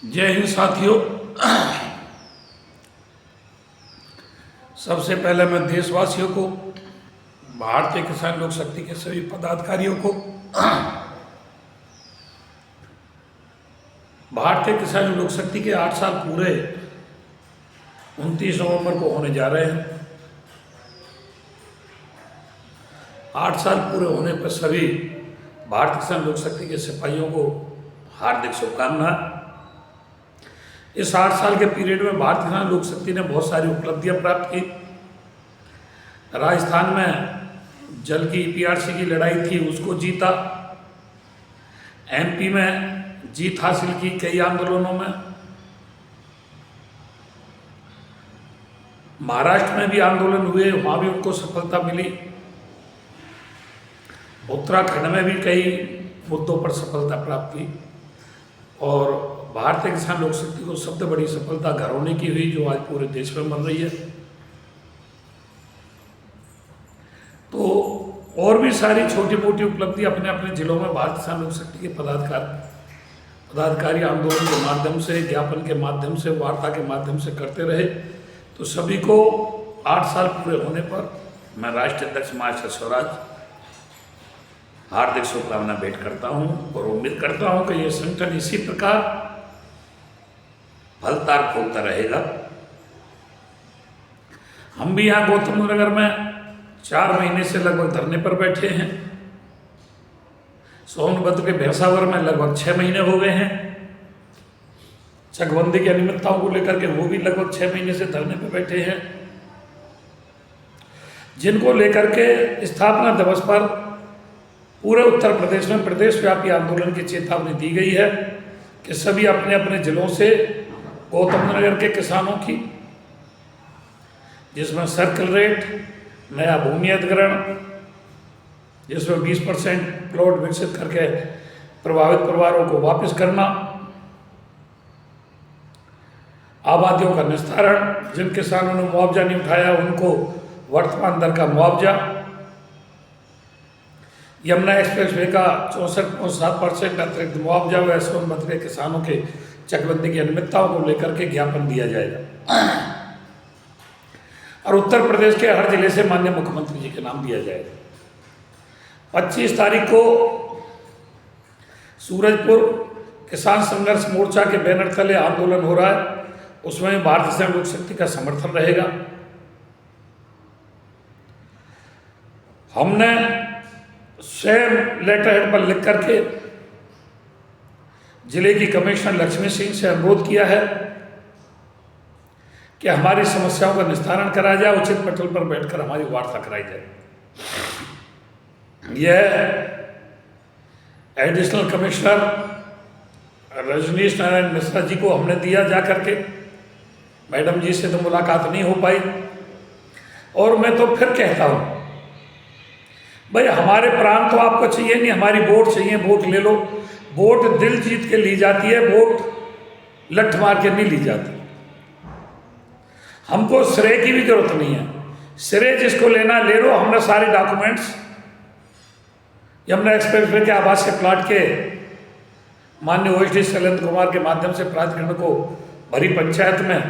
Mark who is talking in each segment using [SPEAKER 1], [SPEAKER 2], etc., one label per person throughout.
[SPEAKER 1] जय हिंद साथियों। सबसे पहले मैं देशवासियों को, भारतीय किसान लोक शक्ति के सभी पदाधिकारियों को, भारतीय किसान लोक शक्ति के 8 साल पूरे 29 नवंबर को होने जा रहे हैं। 8 साल पूरे होने पर सभी भारतीय किसान लोक शक्ति के सिपाहियों को हार्दिक शुभकामनाएं। इस 8 साल के पीरियड में भारतीय किसान लोक शक्ति ने बहुत सारी उपलब्धियां प्राप्त की। राजस्थान में जल की ईपीआरसी की लड़ाई थी, उसको जीता। एमपी में जीत हासिल की कई आंदोलनों में। महाराष्ट्र में भी आंदोलन हुए, वहाँ भी उनको सफलता मिली। उत्तराखंड में भी कई मुद्दों पर सफलता प्राप्त की। और भारतीय किसान लोक शक्ति को सबसे बड़ी सफलता घरौनी की हुई, जो आज पूरे देश में बन रही है। तो और भी सारी छोटी मोटी उपलब्धि अपने अपने जिलों में भारतीय किसान लोक शक्ति के पदाधिकारी आंदोलन के माध्यम से, ज्ञापन के माध्यम से, वार्ता के माध्यम से करते रहे। तो सभी को 8 साल पूरे होने पर मैं राष्ट्रीय अध्यक्ष महाशय स्वराज हार्दिक शुभकामना भेंट करता हूं और उम्मीद करता हूं कि ये संगठन इसी प्रकार फलता फूलता रहेगा। हम भी यहाँ गौतम नगर में 4 महीने से लगभग धरने पर बैठे हैं। सोनभद्र के भैंसावर में लगभग 6 महीने हो गए हैं। चकबंदी की अनियमितताओं को लेकर के वो भी लगभग 6 महीने से धरने पर बैठे हैं, जिनको लेकर के स्थापना दिवस पर पूरे उत्तर प्रदेश में प्रदेशव्यापी आंदोलन की चेतावनी दी गई है कि सभी अपने अपने जिलों से गौतम नगर के किसानों की, जिसमें सर्कल रेट, नया भूमि अधिग्रहण, जिसमें 20% प्लॉट विकसित करके प्रभावित परिवारों को वापस करना, आबादियों का निस्तारण, जिन किसानों ने मुआवजा नहीं उठाया उनको वर्तमान दर का मुआवजा, यमुना एक्सप्रेस वे का 64.7% अतिरिक्त मुआवजा व सोनभद्र के किसानों के चकबंदी की अनियमितताओं को लेकर के ज्ञापन दिया जाएगा और उत्तर प्रदेश के हर जिले से माननीय मुख्यमंत्री जी के नाम दिया जाएगा। 25 तारीख को सूरजपुर किसान संघर्ष मोर्चा के बैनर तले आंदोलन हो रहा है, उसमें भारतीय किसान लोक शक्ति का समर्थन रहेगा। हमने स्वयं लेटर हेड पर लिख करके जिले की कमिश्नर लक्ष्मी सिंह से अनुरोध किया है कि हमारी समस्याओं का निस्तारण कराया जाए, उचित पटल पर बैठकर हमारी वार्ता कराई जाए। यह एडिशनल कमिश्नर रजनीश नारायण मिश्रा जी को हमने दिया जा करके। मैडम जी से तो मुलाकात नहीं हो पाई। और मैं तो फिर कहता हूँ, भाई हमारे प्राण तो आपको चाहिए नहीं, हमारी वोट चाहिए, वोट ले लो। वोट दिल जीत के ली जाती है, वोट लठ मार के नहीं ली जाती। हमको श्रेय की भी जरूरत नहीं है, श्रेय जिसको लेना ले लो। हमने सारे डॉक्यूमेंट्स यमुना एक्सप्रेस वे के आवासीय प्लाट के माननीय ओएसडी शैलेंद्र कुमार के माध्यम से प्राधिकरण को भरी पंचायत में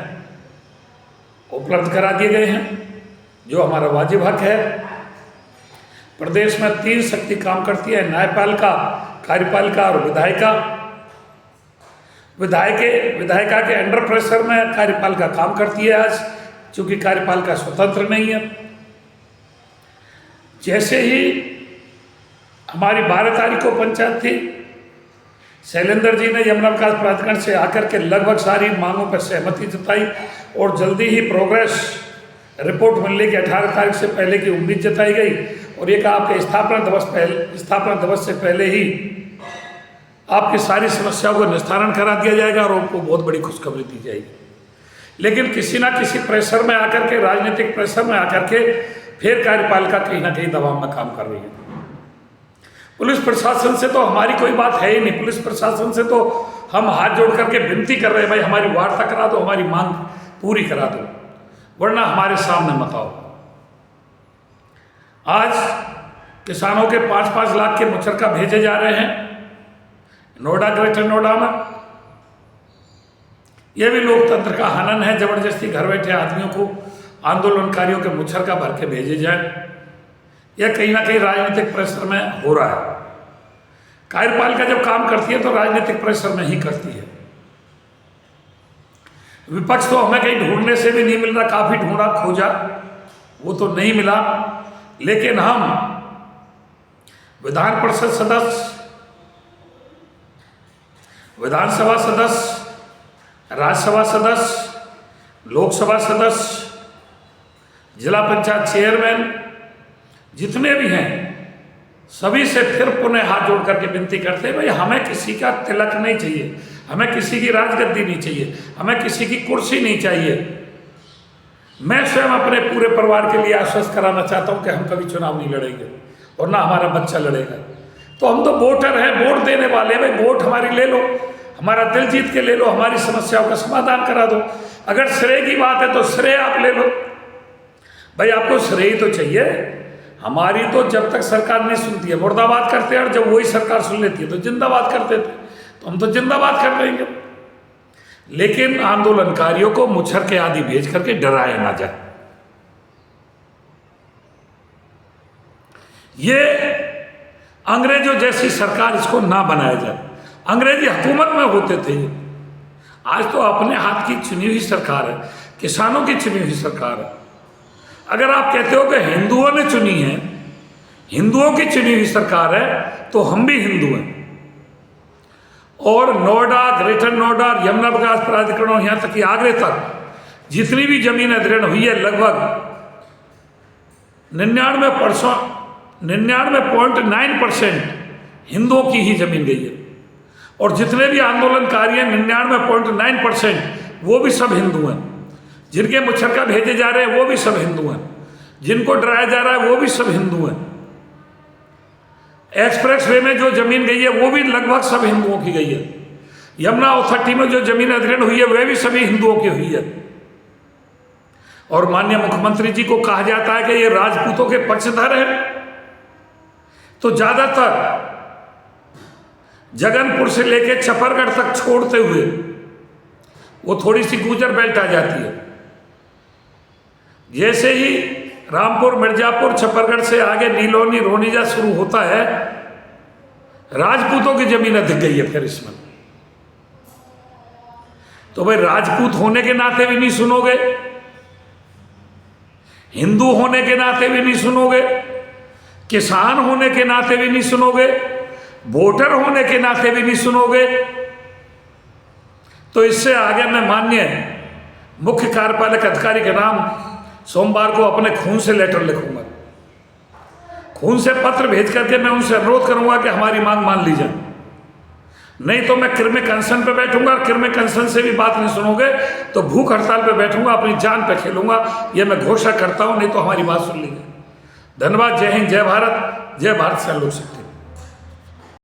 [SPEAKER 1] उपलब्ध करा दिए गए हैं, जो हमारा वाजिब हक है। प्रदेश में 3 शक्ति काम करती है, न्यायपालिका, कार्यपालिका और विधायिका। विधायिका के अंडर प्रेशर में कार्यपालिका काम करती है आज, चूंकि कार्यपालिका स्वतंत्र नहीं है। जैसे ही हमारी 12 तारीख को पंचायत थी, शैलेंद्र जी ने यमुना विकास प्राधिकरण से आकर के लगभग सारी मांगों पर सहमति जताई और जल्दी ही प्रोग्रेस रिपोर्ट मिलने की 18 तारीख से पहले की उम्मीद जताई गई। और एक आपके स्थापना दिवस से पहले ही आपकी सारी समस्याओं का निस्तारण करा दिया जाएगा और आपको बहुत बड़ी खुशखबरी दी जाएगी। लेकिन किसी ना किसी प्रेशर में आकर के, राजनीतिक प्रेशर में आकर के फिर कार्यपालिका कहीं ना कहीं दबाव में काम कर रही है। पुलिस प्रशासन से तो हमारी कोई बात है ही नहीं। पुलिस प्रशासन से तो हम हाथ जोड़ करके विनती कर रहे हैं, भाई हमारी वार्ता करा दो, हमारी मांग पूरी करा दो, वरना हमारे सामने मत आओ। आज किसानों के 5-5 लाख के मुचरका भेजे जा रहे हैं नोएडा, ग्रेटर नोएडा में। यह भी लोकतंत्र का हनन है। जबरदस्ती घर बैठे आदमियों को, आंदोलनकारियों के मुच्छर का भर के भेजे जाए, यह कहीं ना कहीं राजनीतिक प्रेशर में हो रहा है। कार्यपालिका जब काम करती है तो राजनीतिक प्रेशर में ही करती है। विपक्ष तो हमें कहीं ढूंढने से भी नहीं मिल रहा, काफी ढूंढा खोजा, वो तो नहीं मिला। लेकिन हम विधान परिषद सदस्य, विधानसभा सदस्य, राज्यसभा सदस्य, लोकसभा सदस्य, जिला पंचायत चेयरमैन, जितने भी हैं, सभी से फिर पुनः हाथ जोड़ करके विनती करते हैं, भाई हमें किसी का तिलक नहीं चाहिए, हमें किसी की राजगद्दी नहीं चाहिए, हमें किसी की कुर्सी नहीं चाहिए। मैं स्वयं अपने पूरे परिवार के लिए आश्वस्त कराना चाहता हूं कि हम कभी चुनाव नहीं लड़ेंगे और ना हमारा बच्चा लड़ेगा। तो हम तो वोटर हैं, वोट देने वाले हैं, भाई वोट हमारी ले लो, हमारा दिल जीत के ले लो, हमारी समस्याओं का समाधान करा दो। अगर श्रेय की बात है तो श्रेय आप ले लो, भाई आपको श्रेय तो चाहिए। हमारी तो जब तक सरकार नहीं सुनती है मुर्दाबाद करते हैं, और जब वही सरकार सुन लेती है तो जिंदाबाद करते थे, तो हम तो जिंदाबाद कर देंगे। लेकिन आंदोलनकारियों को मुच्छर के आदि भेज करके डराया ना जाए। ये अंग्रेजों जैसी सरकार इसको ना बनाया जाए। अंग्रेजी हुकूमत में होते थे, आज तो अपने हाथ की चुनी हुई सरकार है, किसानों की चुनी हुई सरकार है। अगर आप कहते हो कि हिंदुओं ने चुनी है, हिंदुओं की चुनी हुई सरकार है, तो हम भी हिंदू हैं। और नोएडा, ग्रेटर नोएडा, यमुना विकास प्राधिकरण, यहाँ तक कि आगरे तक जितनी भी जमीन अधिग्रहण हुई है, लगभग 99.9% हिंदुओं की ही जमीन गई है। और जितने भी आंदोलनकारी हैं 99.9% वो भी सब हिंदू हैं। जिनके मुच्छरका भेजे जा रहे हैं वो भी सब हिंदू हैं, जिनको डराया जा रहा है वो भी सब हिंदू हैं। एक्सप्रेस वे में जो जमीन गई है वो भी लगभग सब हिंदुओं की गई है। यमुना अथॉरिटी में जो जमीन अधिग्रहण हुई है वह भी सभी हिंदुओं की हुई है। और माननीय मुख्यमंत्री जी को कहा जाता है कि ये राजपूतों के पक्षधर हैं, तो ज्यादातर जगनपुर से लेकर चपरगढ़ तक छोड़ते हुए वो थोड़ी सी गुजर बेल्ट आ जाती है। जैसे ही रामपुर, मिर्जापुर, छपरगढ़ से आगे नीलोनी, रोनिजा शुरू होता है, राजपूतों की जमीन अधिक गई है फिर इसमें। तो भाई राजपूत होने के नाते भी नहीं सुनोगे, हिंदू होने के नाते भी नहीं सुनोगे, किसान होने के नाते भी नहीं सुनोगे, वोटर होने के नाते भी नहीं सुनोगे, तो इससे आगे मैं माननीय मुख्य कार्यपालक अधिकारी के नाम सोमवार को अपने खून से लेटर लिखूंगा, खून से पत्र भेज करके मैं उनसे अनुरोध करूंगा कि हमारी मांग मान ली जाए। नहीं तो मैं क्रिमिक अनशन पे बैठूंगा, और क्रिमिक अनशन से भी बात नहीं सुनोगे तो भूख हड़ताल पे बैठूंगा, अपनी जान पे खेलूंगा, ये मैं घोषणा करता हूं। नहीं तो हमारी बात सुन लीजिए। धन्यवाद। जय हिंद, जय भारत, जय भारत से लोक शक्ति।